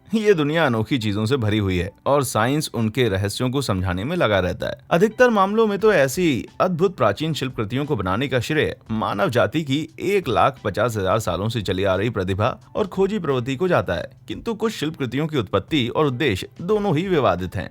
ये दुनिया अनोखी चीजों से भरी हुई है और साइंस उनके रहस्यों को समझाने में लगा रहता है। अधिकतर मामलों में तो ऐसी अद्भुत प्राचीन शिल्पकृतियों को बनाने का श्रेय मानव जाति की 1,50,000 सालों से चली आ रही प्रतिभा और खोजी प्रवृत्ति को जाता है, किंतु कुछ शिल्पकृतियों की उत्पत्ति और उद्देश्य दोनों ही विवादित हैं।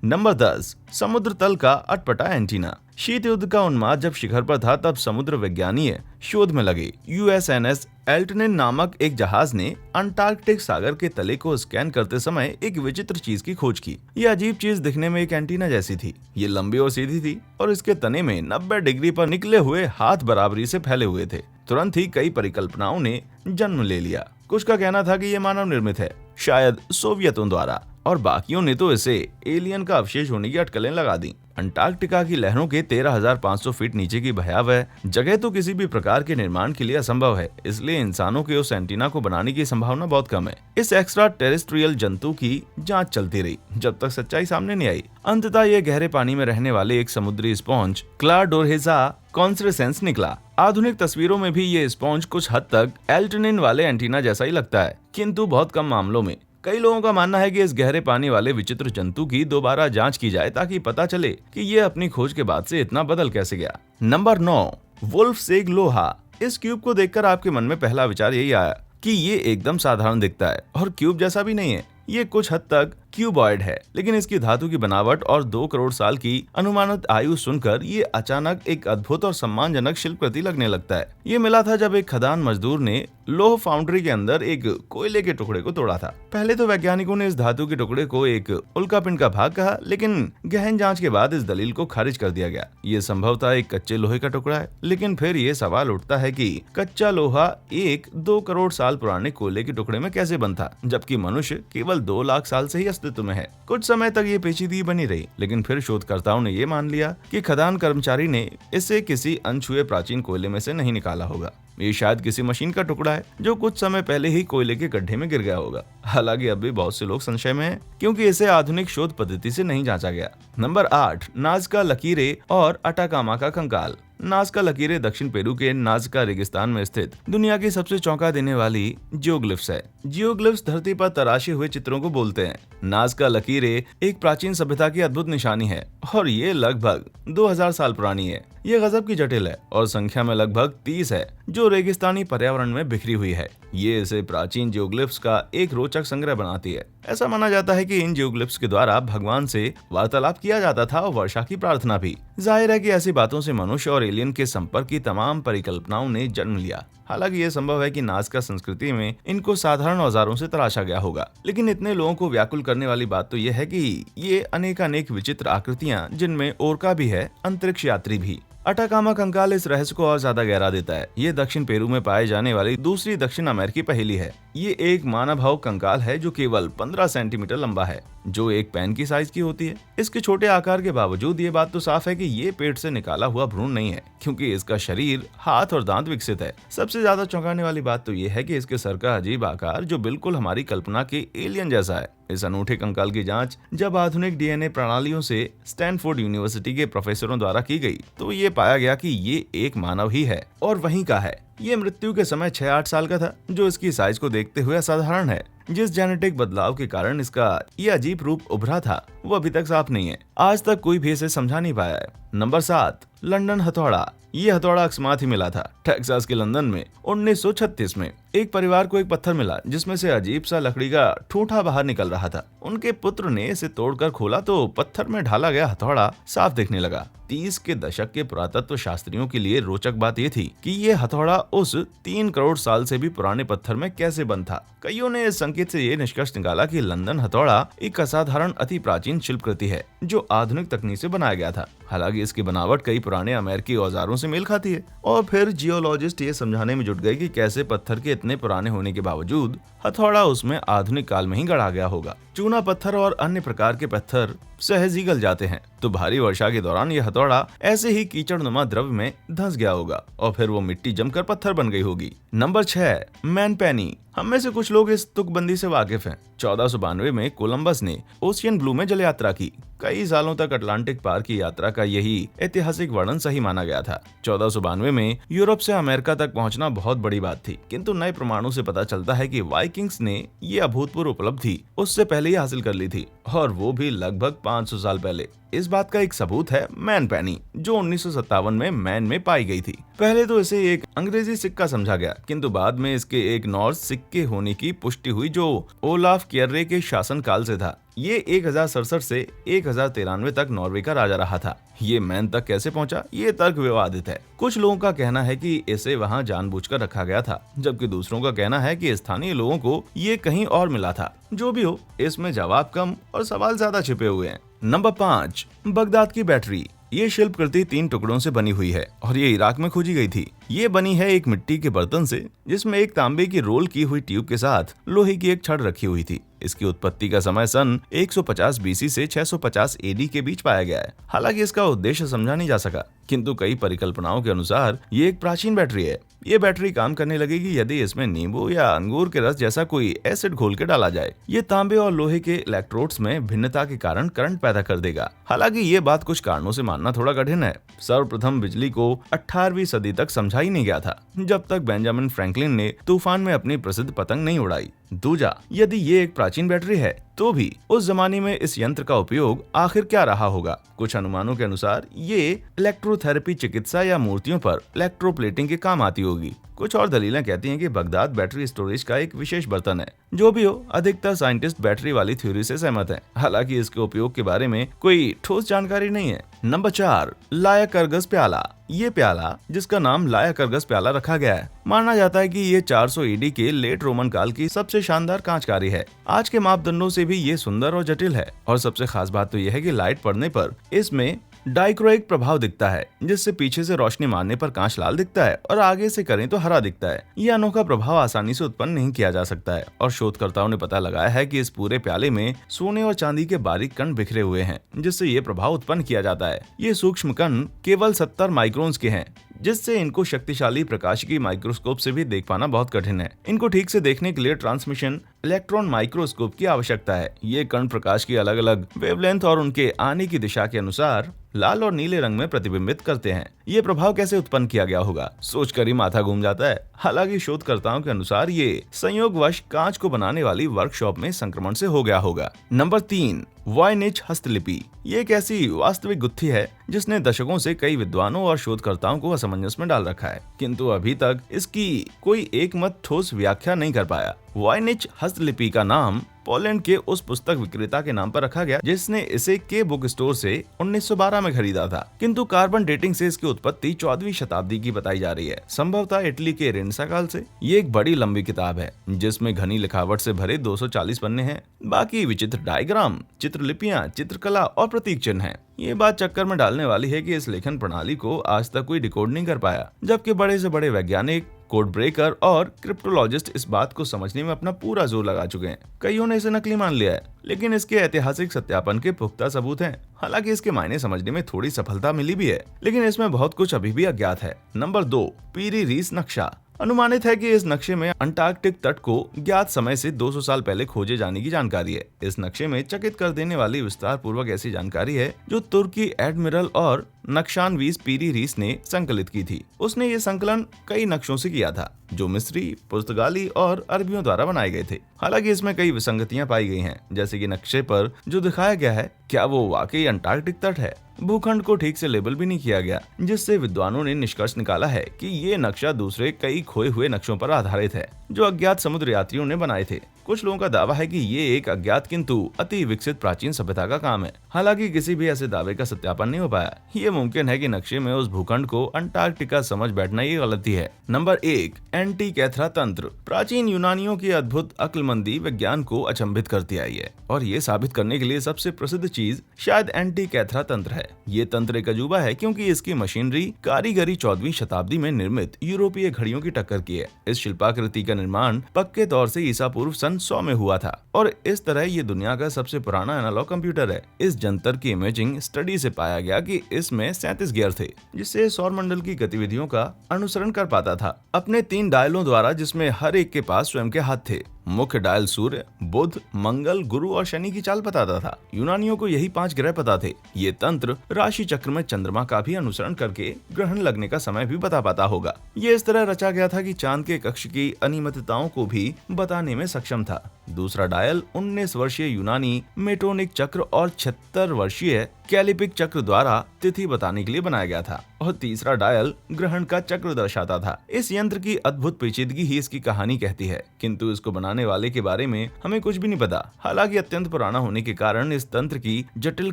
नंबर 10, समुद्र तल का अटपटा एंटीना। शीत युद्ध का उन्माद जब शिखर पर था, तब समुद्र विज्ञानी शोध में लगे। यूएसएनएस एल्टनिन नामक एक जहाज ने अंटार्कटिक सागर के तले को स्कैन करते समय एक विचित्र चीज की खोज की। यह अजीब चीज दिखने में एक एंटीना जैसी थी। ये लंबी और सीधी थी और इसके तने में 90 डिग्री पर निकले हुए हाथ बराबरी से फैले हुए थे। तुरंत ही कई परिकल्पनाओं ने जन्म ले लिया। कुछ का कहना था कि यह मानव निर्मित है, शायद सोवियतों द्वारा, और बाकियों ने तो इसे एलियन का अवशेष होने की अटकलें लगा दी। अंटार्कटिका की लहरों के 13,500 फीट नीचे की भयावह जगह तो किसी भी प्रकार के निर्माण के लिए असंभव है, इसलिए इंसानों के उस एंटीना को बनाने की संभावना बहुत कम है। इस एक्स्ट्रा टेरेस्ट्रियल जंतु की जांच चलती रही जब तक सच्चाई सामने नहीं आई। अंततः ये गहरे पानी में रहने वाले एक समुद्री स्पॉन्ज क्लाडोरहेजा कॉन्स्ट्रेसेंस निकला। आधुनिक तस्वीरों में भी ये स्पॉन्ज कुछ हद तक एल्टनिन वाले एंटीना जैसा ही लगता है, किंतु बहुत कम मामलों में। कई लोगों का मानना है कि इस गहरे पानी वाले विचित्र जंतु की दोबारा जांच की जाए ताकि पता चले कि ये अपनी खोज के बाद से इतना बदल कैसे गया। नंबर 9, वुल्फ सेग लोहा। इस क्यूब को देखकर आपके मन में पहला विचार यही आया कि ये एकदम साधारण दिखता है और क्यूब जैसा भी नहीं है। ये कुछ हद तक क्यूबॉइड है, लेकिन इसकी धातु की बनावट और 2 करोड़ साल की अनुमानित आयु सुनकर ये अचानक एक अद्भुत और सम्मानजनक शिल्पकृति लगने लगता है। ये मिला था जब एक खदान मजदूर ने लोह फाउंड्री के अंदर एक कोयले के टुकड़े को तोड़ा था। पहले तो वैज्ञानिकों ने इस धातु के टुकड़े को एक उल्कापिंड का भाग कहा, लेकिन गहन जांच के बाद इस दलील को खारिज कर दिया गया। ये संभवतः एक कच्चे लोहे का टुकड़ा है, लेकिन फिर ये सवाल उठता है कि कच्चा लोहा एक 2 करोड़ साल पुराने कोयले के टुकड़े में कैसे बनता, जबकि मनुष्य केवल 2 लाख साल से ही अस्तित्व में है। कुछ समय तक ये पेचीदगी बनी रही, लेकिन फिर शोधकर्ताओं ने ये मान लिया कि खदान कर्मचारी ने इसे किसी अनछुए प्राचीन कोयले में से नहीं निकाला होगा। ये शायद किसी मशीन का टुकड़ा है जो कुछ समय पहले ही कोयले के गड्ढे में गिर गया होगा। हालांकि अब भी बहुत से लोग संशय में हैं, क्योंकि इसे आधुनिक शोध पद्धति से नहीं जांचा गया। नंबर 8, नाज़का लकीरें और अटाकामा का कंकाल। नाज़का लकीरें दक्षिण पेरू के नाज़का रेगिस्तान में स्थित दुनिया की सबसे चौंका देने वाली जियोग्लिफ्स है। जियोग्लिफ्स धरती पर तराशे हुए चित्रों को बोलते हैं। नाज़का लकीरें एक प्राचीन सभ्यता की अद्भुत निशानी है और ये लगभग 2000 साल पुरानी है। ये गजब की जटिल है और संख्या में लगभग 30 है, जो रेगिस्तानी पर्यावरण में बिखरी हुई है। ये इसे प्राचीन जियोग्लिफ्स का एक रोचक संग्रह बनाती है। ऐसा माना जाता है कि इन जियोग्लिफ्स के द्वारा भगवान से वार्तालाप किया जाता था और वर्षा की प्रार्थना भी। जाहिर है कि ऐसी बातों से मनुष्य और एलियन के संपर्क की तमाम परिकल्पनाओं ने जन्म लिया। हालांकि ये संभव है कि नाज़का संस्कृति में इनको साधारण औजारों से तराशा गया होगा, लेकिन इतने लोगों को व्याकुल करने वाली बात तो यह है कि ये अनेकानेक विचित्र आकृतियां, जिनमें ओरका भी है, अंतरिक्ष यात्री भी। अटाकामा कंकाल इस रहस्य को और ज्यादा गहरा देता है। ये दक्षिण पेरू में पाए जाने वाली दूसरी दक्षिण अमेरिकी पहेली है। ये एक मानवभाव कंकाल है जो केवल 15 सेंटीमीटर लंबा है, जो एक पेन की साइज की होती है। इसके छोटे आकार के बावजूद ये बात तो साफ है कि ये पेट से निकाला हुआ भ्रूण नहीं है, क्योंकि इसका शरीर, हाथ और दांत विकसित है। सबसे ज्यादा चौंकाने वाली बात तो ये है कि इसके सर का अजीब आकार, जो बिल्कुल हमारी कल्पना के एलियन जैसा है। इस अनूठे कंकाल की जांच जब आधुनिक डीएनए प्रणालियों से स्टैनफोर्ड यूनिवर्सिटी के प्रोफेसरों द्वारा की गई, तो ये पाया गया कि ये एक मानव ही है और वहीं का है। ये मृत्यु के समय 6-8 साल का था, जो इसकी साइज को देखते हुए असाधारण है। जिस जेनेटिक बदलाव के कारण इसका ये अजीब रूप उभरा था, वो अभी तक साफ नहीं है। आज तक कोई भी इसे समझा नहीं पाया है। नंबर 7, लंदन हथौड़ा। ये हथौड़ा अकस्मात ही मिला था। टेक्सास के लंदन में 1936 में एक परिवार को एक पत्थर मिला, जिसमें से अजीब सा लकड़ी का ठूंठा बाहर निकल रहा था। उनके पुत्र ने इसे तोड़कर खोला तो पत्थर में ढाला गया हथौड़ा साफ दिखने लगा। 30 के दशक के पुरातत्व शास्त्रियों के लिए रोचक बात यह थी कि ये हथौड़ा उस 3 करोड़ साल से भी पुराने पत्थर में कैसे बंद था। कईयों ने इस संकेत से ये निष्कर्ष निकाला कि लंदन हथौड़ा एक असाधारण अति प्राचीन शिल्पकृति है, जो आधुनिक तकनीक से बनाया गया था। हालांकि इसकी बनावट कई पुराने अमेरिकी औजारों से मेल खाती है। और फिर जियोलॉजिस्ट ये समझाने में जुट गए कि कैसे पत्थर के इतने पुराने होने के बावजूद हथौड़ा उसमें आधुनिक काल में ही गढ़ा गया होगा। चूना पत्थर और अन्य प्रकार के पत्थर सहज ही गल जाते हैं, तो भारी वर्षा के दौरान यह हथौड़ा ऐसे ही कीचड़नुमा द्रव्य में धंस गया होगा और फिर वो मिट्टी जमकर पत्थर बन गई होगी। नंबर 6, मैनपेनी। हम में से कुछ लोग इस तुकबंदी से वाकिफ हैं। 1492 में कोलंबस ने ओशियन ब्लू में जल यात्रा की। कई सालों तक अटलांटिक पार की यात्रा का यही ऐतिहासिक वर्णन सही माना गया था। 1492 में यूरोप से अमेरिका तक पहुंचना बहुत बड़ी बात थी, किंतु नए प्रमाणों से पता चलता है कि वाइकिंग्स ने ये अभूतपूर्व उपलब्धि उससे पहले ही हासिल कर ली थी, और वो भी लगभग 500 साल पहले। इस बात का एक सबूत है मैनपेनी, जो 1957 में मैन में पाई गई थी। पहले तो इसे एक अंग्रेजी सिक्का समझा गया, किंतु बाद में इसके एक नॉर्स सिक्के होने की पुष्टि हुई जो ओलाफ क्यर्रे के शासन काल से था। ये 1067 से 1093 तक नॉर्वे का राजा रहा था। ये मैन तक कैसे पहुंचा, ये तर्क विवादित है। कुछ लोगों का कहना है कि इसे वहां जानबूझकर रखा गया था, जबकि दूसरों का कहना है कि स्थानीय लोगों को ये कहीं और मिला था। जो भी हो, इसमें जवाब कम और सवाल ज्यादा छिपे हुए हैं। नंबर 5, बगदाद की बैटरी। ये शिल्पकृति 3 टुकड़ों से बनी हुई है और ये इराक में खोजी गई थी। ये बनी है एक मिट्टी के बर्तन से, जिसमें एक तांबे की रोल की हुई ट्यूब के साथ लोहे की एक छड़ रखी हुई थी। इसकी उत्पत्ति का समय सन 150 बीसी से 650 एडी के बीच पाया गया है। हालांकि इसका उद्देश्य समझा नहीं जा सका, किंतु कई परिकल्पनाओं के अनुसार ये एक प्राचीन बैटरी है। ये बैटरी काम करने लगेगी यदि इसमें नींबू या अंगूर के रस जैसा कोई एसिड घोल के डाला जाए। ये तांबे और लोहे के इलेक्ट्रोड्स में भिन्नता के कारण करंट पैदा कर देगा। हालांकि ये बात कुछ कारणों से मानना थोड़ा कठिन है। सर्वप्रथम बिजली को 18वीं सदी तक समझा ही नहीं गया था, जब तक बेंजामिन फ्रैंकलिन ने तूफान में अपनी प्रसिद्ध पतंग नहीं उड़ाई। दूजा, यदि ये एक प्राचीन बैटरी है तो भी उस जमाने में इस यंत्र का उपयोग आखिर क्या रहा होगा। कुछ अनुमानों के अनुसार ये इलेक्ट्रोथेरेपी, चिकित्सा या मूर्तियों पर इलेक्ट्रोप्लेटिंग के काम आती होगी। कुछ और दलीलें कहती हैं कि बगदाद बैटरी स्टोरेज का एक विशेष बर्तन है। जो भी हो, अधिकतर साइंटिस्ट बैटरी वाली थ्योरी से सहमत हैं। हालांकि इसके उपयोग के बारे में कोई ठोस जानकारी नहीं है। नंबर 4, लायाकर्गस प्याला। ये प्याला, जिसका नाम लायाकर्गस प्याला रखा गया है, माना जाता है कि ये 400 ईडी के लेट रोमन काल की सबसे शानदार कांचकारी है। आज के मापदंडों से भी ये सुंदर और जटिल है, और सबसे खास बात तो यह है कि लाइट पड़ने पर इसमें डाइक्रोइक प्रभाव दिखता है, जिससे पीछे से रोशनी मारने पर कांच लाल दिखता है और आगे से करें तो हरा दिखता है। यह अनोखा प्रभाव आसानी से उत्पन्न नहीं किया जा सकता है, और शोधकर्ताओं ने पता लगाया है कि इस पूरे प्याले में सोने और चांदी के बारीक कण बिखरे हुए हैं, जिससे ये प्रभाव उत्पन्न किया जाता है। ये सूक्ष्म कण केवल 70 माइक्रोन्स के हैं, जिससे इनको शक्तिशाली प्रकाशिकी माइक्रोस्कोप से भी देख पाना बहुत कठिन है। इनको ठीक से देखने के लिए ट्रांसमिशन इलेक्ट्रॉन माइक्रोस्कोप की आवश्यकता है। ये कण प्रकाश की अलग अलग वेवलेंथ और उनके आने की दिशा के अनुसार लाल और नीले रंग में प्रतिबिंबित करते हैं। ये प्रभाव कैसे उत्पन्न किया गया होगा, सोचकर ही माथा घूम जाता है। हालांकि शोधकर्ताओं के अनुसार ये संयोगवश कांच को बनाने वाली वर्कशॉप में संक्रमण से हो गया होगा। नंबर 3, वॉयनिच हस्तलिपि। ये एक ऐसी वास्तविक गुत्थी है जिसने दशकों से कई विद्वानों और शोधकर्ताओं को असमंजस में डाल रखा है, किंतु अभी तक इसकी कोई एकमत ठोस व्याख्या नहीं कर पाया। वॉयनिच हस्तलिपि का नाम पोलैंड के उस पुस्तक विक्रेता के नाम पर रखा गया जिसने इसे के बुक स्टोर से 1912 में खरीदा था, किंतु कार्बन डेटिंग से इसकी उत्पत्ति 14वीं शताब्दी की बताई जा रही है, संभवतः इटली के रेनेसां काल से। ये एक बड़ी लंबी किताब है जिसमें घनी लिखावट से भरे 240 पन्ने हैं। बाकी विचित्र डायग्राम, चित्रलिपियां, चित्रकला और प्रतीक चिन्ह हैं। ये बात चक्कर में डालने वाली है कि इस लेखन प्रणाली को आज तक कोई डिकोड नहीं कर पाया, जबकि बड़े से बड़े वैज्ञानिक, कोड ब्रेकर और क्रिप्टोलॉजिस्ट इस बात को समझने में अपना पूरा जोर लगा चुके हैं। कईयों ने इसे नकली मान लिया है, लेकिन इसके ऐतिहासिक सत्यापन के पुख्ता सबूत हैं। हालांकि इसके मायने समझने में थोड़ी सफलता मिली भी है, लेकिन इसमें बहुत कुछ अभी भी अज्ञात है। नंबर 2, पीरी रीस नक्शा। अनुमानित है कि इस नक्शे में अंटार्कटिक तट को ज्ञात समय से 200 साल पहले खोजे जाने की जानकारी है। इस नक्शे में चकित कर देने वाली विस्तार पूर्वक ऐसी जानकारी है जो तुर्की एडमिरल और नक्शानवीस पीरी रीस ने संकलित की थी। उसने ये संकलन कई नक्शों से किया था जो मिस्री, पुर्तगाली और अरबियों द्वारा बनाए गए थे। हालांकि इसमें कई विसंगतियां पाई गई हैं, जैसे कि नक्शे पर जो दिखाया गया है क्या वो वाकई अंटार्कटिक तट है। भूखंड को ठीक से लेबल भी नहीं किया गया, जिससे विद्वानों ने निष्कर्ष निकाला है कि ये नक्शा दूसरे कई खोए हुए नक्शों पर आधारित है जो अज्ञात समुद्र यात्रियों ने बनाए थे। कुछ लोगों का दावा है कि ये एक अज्ञात किंतु अति विकसित प्राचीन सभ्यता का काम है। हालांकि किसी भी ऐसे दावे का सत्यापन नहीं हो पाया। ये मुमकिन है कि नक्शे में उस भूखंड को अंटार्कटिका समझ बैठना ही गलती है। नंबर 1, एंटीकैथरा तंत्र। प्राचीन यूनानियों की अद्भुत अक्लमंदी विज्ञान को अचंभित करती आई है, और ये साबित करने के लिए सबसे प्रसिद्ध चीज शायद एंटीकैथरा तंत्र है। ये तंत्र एक अजूबा है क्योंकि इसकी मशीनरी कारीगरी 14वीं शताब्दी में निर्मित यूरोपीय घड़ियों की टक्कर की है। इस शिल्पाकृति का निर्माण पक्के तौर से ईसा पूर्व सन सन 100 में हुआ था और इस तरह ये दुनिया का सबसे पुराना एनालॉग कंप्यूटर है। इस जंतर की इमेजिंग स्टडी से पाया गया कि इसमें 37 गियर थे, जिससे सौरमंडल की गतिविधियों का अनुसरण कर पाता था अपने 3 डायलों द्वारा, जिसमें हर एक के पास स्वयं के हाथ थे। मुख्य डायल सूर्य, बुध, मंगल, गुरु और शनि की चाल बताता था। यूनानियों को यही 5 ग्रह पता थे। ये तंत्र राशि चक्र में चंद्रमा का भी अनुसरण करके ग्रहण लगने का समय भी बता पाता होगा। ये इस तरह रचा गया था कि चांद के कक्ष की अनियमितताओं को भी बताने में सक्षम था। दूसरा डायल 19 वर्षीय यूनानी मेटोनिक चक्र और 76 वर्षीय कैलिपिक चक्र द्वारा तिथि बताने के लिए बनाया गया था और तीसरा डायल ग्रहण का चक्र दर्शाता था। इस यंत्र की अद्भुत पेचीदगी ही इसकी कहानी कहती है, किंतु इसको बनाने वाले के बारे में हमें कुछ भी नहीं पता। हालांकि अत्यंत पुराना होने के कारण इस तंत्र की जटिल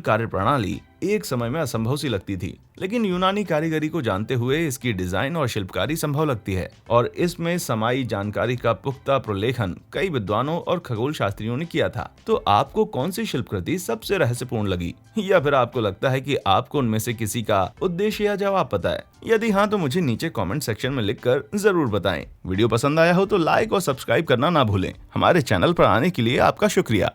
कार्यप्रणाली एक समय में असंभव सी लगती थी, लेकिन यूनानी कारीगरी को जानते हुए इसकी डिजाइन और शिल्पकारी संभव लगती है और इसमें समाई जानकारी का पुख्ता प्रलेखन कई विद्वानों और खगोल शास्त्रियों ने किया था। तो आपको कौन सी शिल्पकृति सबसे रहस्यपूर्ण लगी, या फिर आपको लगता है कि आपको उनमें से किसी का उद्देश्य या जवाब पता है? यदि हाँ, तो मुझे नीचे कमेंट सेक्शन में लिखकर जरूर बताएं। वीडियो पसंद आया हो तो लाइक और सब्सक्राइब करना ना भूलें। हमारे चैनल पर आने के लिए आपका शुक्रिया।